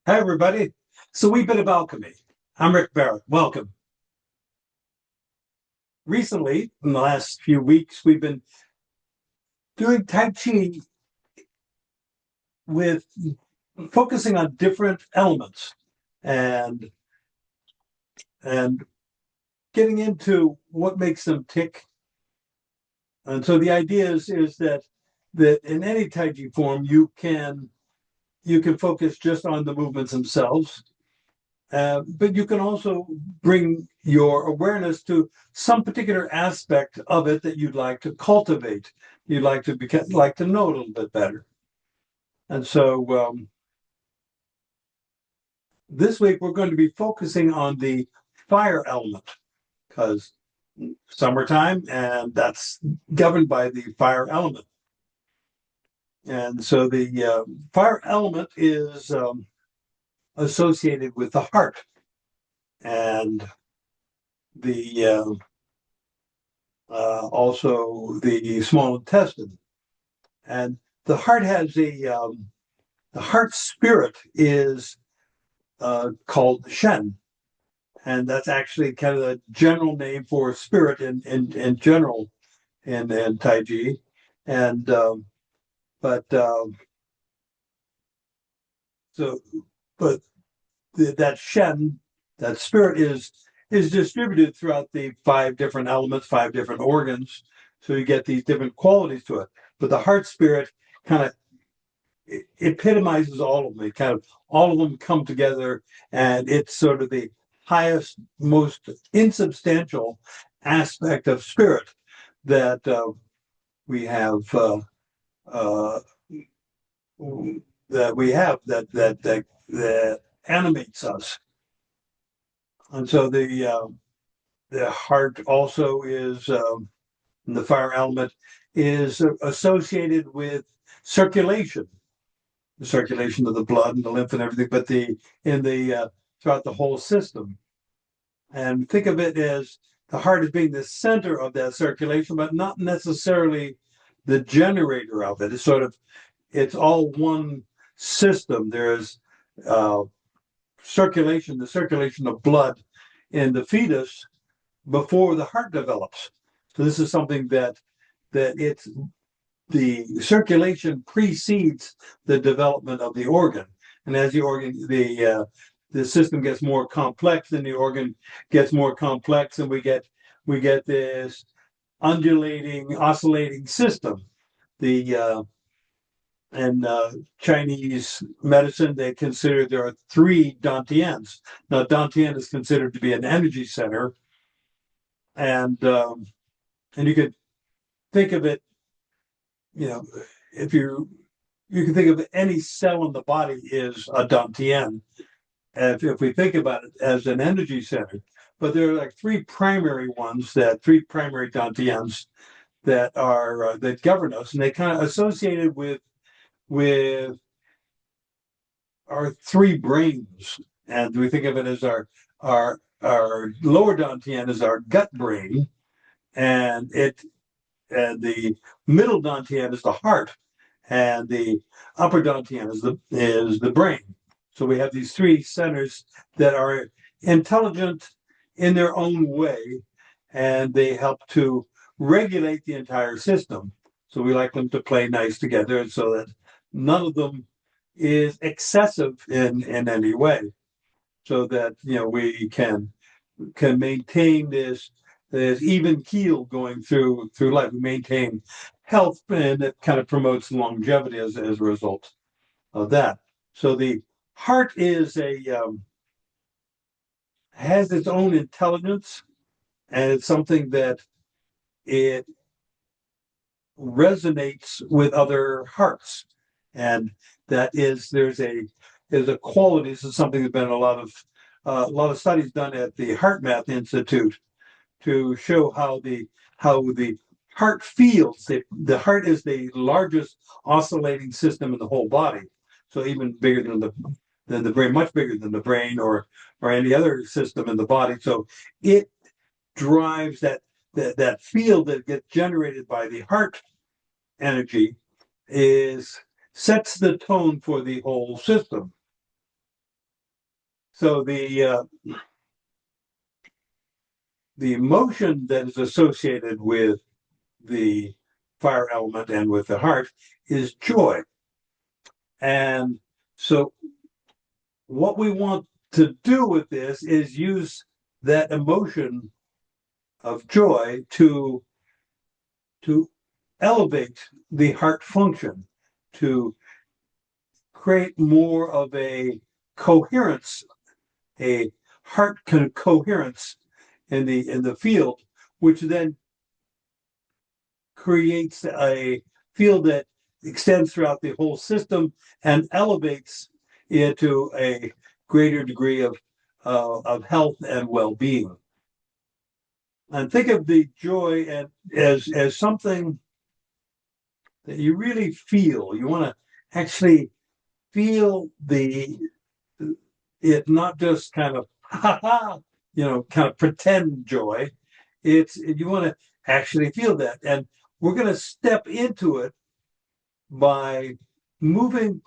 Hi, everybody. So, wee bit of alchemy. I'm Rick Barrett. Welcome. Recently, in the last few weeks, we've been doing Tai Chi with focusing on different elements and and getting into what makes them tick. And so the idea is that in any Tai Chi form, you can focus just on the movements themselves. But you can also bring your awareness to some particular aspect of it that you'd like to cultivate. You'd like to know a little bit better. And so this week we're going to be focusing on the fire element because summertime, and that's governed by the fire element. And so the fire element is associated with the heart and the also the small intestine. And the heart has the heart spirit is called Shen. And that's actually kind of the general name for spirit in general in Tai Chi. And, but, so, but that Shen, that spirit is distributed throughout the five different elements, five different organs. So you get these different qualities to it. But the heart spirit kind of epitomizes all of them. It kind of all of them come together, and it's sort of the highest, most insubstantial aspect of spirit that we have uh, that animates us. And so the heart also is the fire element is associated with circulation, the circulation of the blood and the lymph and everything, but the in the throughout the whole system. And think of it as the heart as being the center of that circulation, but not necessarily the generator of it. It's sort of it's all one system. There's uh, circulation, the circulation of blood in the fetus before the heart develops. So this is something that it's the circulation precedes the development of the organ, and as the system gets more complex, and the organ gets more complex, and we get this undulating, oscillating system. The In Chinese medicine, they consider there are three Dantians. Now, Dantian is considered to be an energy center, and and you could think of it, you know, if you can think of any cell in the body is a Dantian, if we think about it as an energy center. But there are like three primary Dantians that govern us, and they kind of associated with our three brains, and we think of it as our lower dantian is our gut brain, and the middle dantian is the heart, and the upper dantian is the brain. So we have these three centers that are intelligent in their own way, and they help to regulate the entire system. So we like them to play nice together, and so that none of them is excessive in any way, so that we can maintain this even keel going through life. We maintain health, and it kind of promotes longevity as a result of that. So the heart is a has its own intelligence, and it's something that it resonates with other hearts, and that is there's a quality. This is something that's been a lot of studies done at the Heart Math Institute to show how the heart feels. The heart is the largest oscillating system in the whole body, so even bigger than the brain, much bigger than the brain or any other system in the body. So it drives that field that gets generated by the heart energy is sets the tone for the whole system. So the emotion that is associated with the fire element and with the heart is joy. And so what we want to do with this is use that emotion of joy to elevate the heart function, to create more of a coherence, a heart coherence in the field, which then creates a field that extends throughout the whole system and elevates it to a greater degree of health and well-being. And think of the joy as something that you really feel. You want to actually feel it, not just kind of ha ha, kind of pretend joy. You want to actually feel that, and we're going to step into it by moving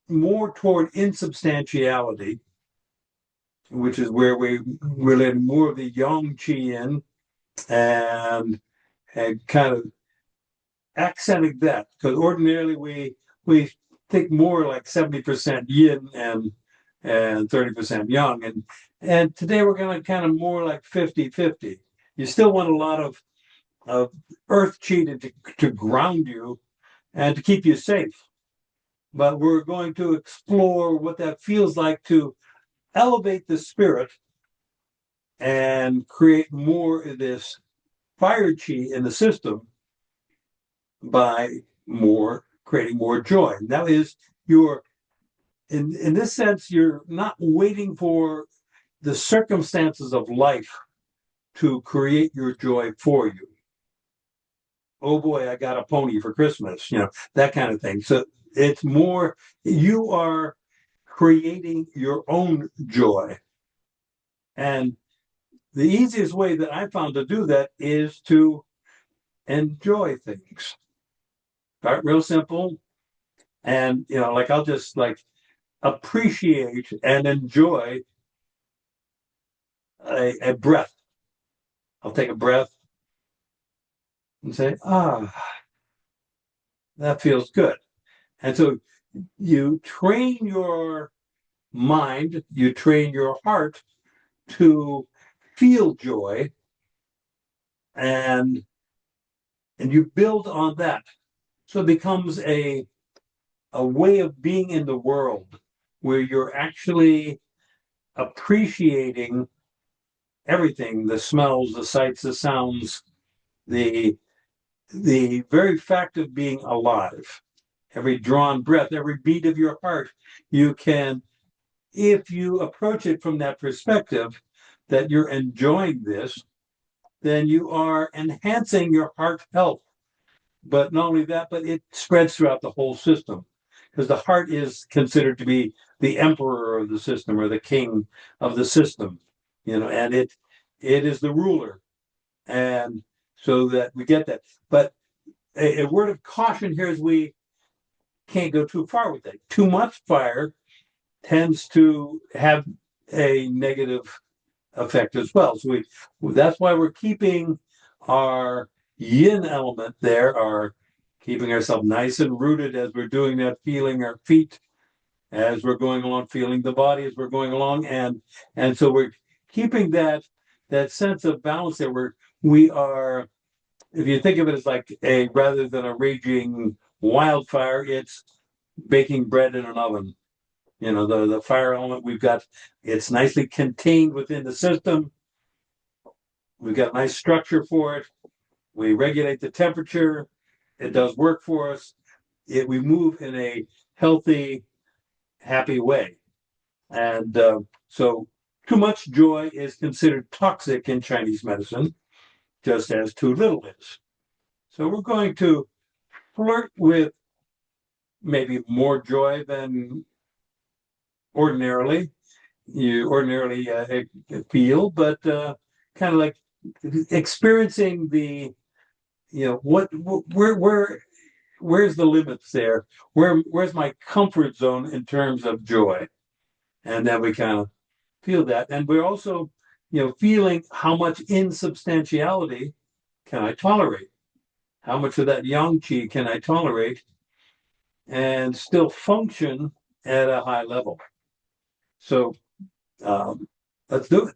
more toward insubstantiality, which is where we're letting more of the yang qi in, and kind of accenting that, because ordinarily we think more like 70% yin and 30% yang, and today we're going to kind of more like 50-50. You still want a lot of earth chi to ground you and to keep you safe, but we're going to explore what that feels like to elevate the spirit and create more of this fire chi in the system by creating more joy. And that is in this sense, you're not waiting for the circumstances of life to create your joy for you. Oh boy, I got a pony for Christmas, that kind of thing. So it's more, you are creating your own joy. And the easiest way that I found to do that is to enjoy things. Start real simple. And, like I'll just appreciate and enjoy a breath. I'll take a breath and say, that feels good. And so you train your mind, you train your heart to feel joy, and you build on that. So it becomes a way of being in the world where you're actually appreciating everything, the smells, the sights, the sounds, the very fact of being alive. Every drawn breath, every beat of your heart, you can, if you approach it from that perspective, that you're enjoying this, then you are enhancing your heart health. But not only that, but it spreads throughout the whole system, because the heart is considered to be the emperor of the system, or the king of the system, and it is the ruler. And so that we get that. But a word of caution here is we can't go too far with it. Too much fire tends to have a negative effect as well. So that's why we're keeping our yin element there, keeping ourselves nice and rooted as we're doing that, feeling our feet as we're going along, feeling the body as we're going along, and so we're keeping that sense of balance there. We are, if you think of it as like rather than a raging wildfire, it's baking bread in an oven. The fire element we've got, it's nicely contained within the system. We've got a nice structure for it. We regulate the temperature. It does work for us. We move in a healthy, happy way. And so too much joy is considered toxic in Chinese medicine, just as too little is. So we're going to flirt with maybe more joy than ordinarily feel, but kind of like experiencing the, where's the limits there? Where's my comfort zone in terms of joy? And then we kind of feel that. And we're also, feeling how much insubstantiality can I tolerate? How much of that yang qi can I tolerate and still function at a high level? So let's do it.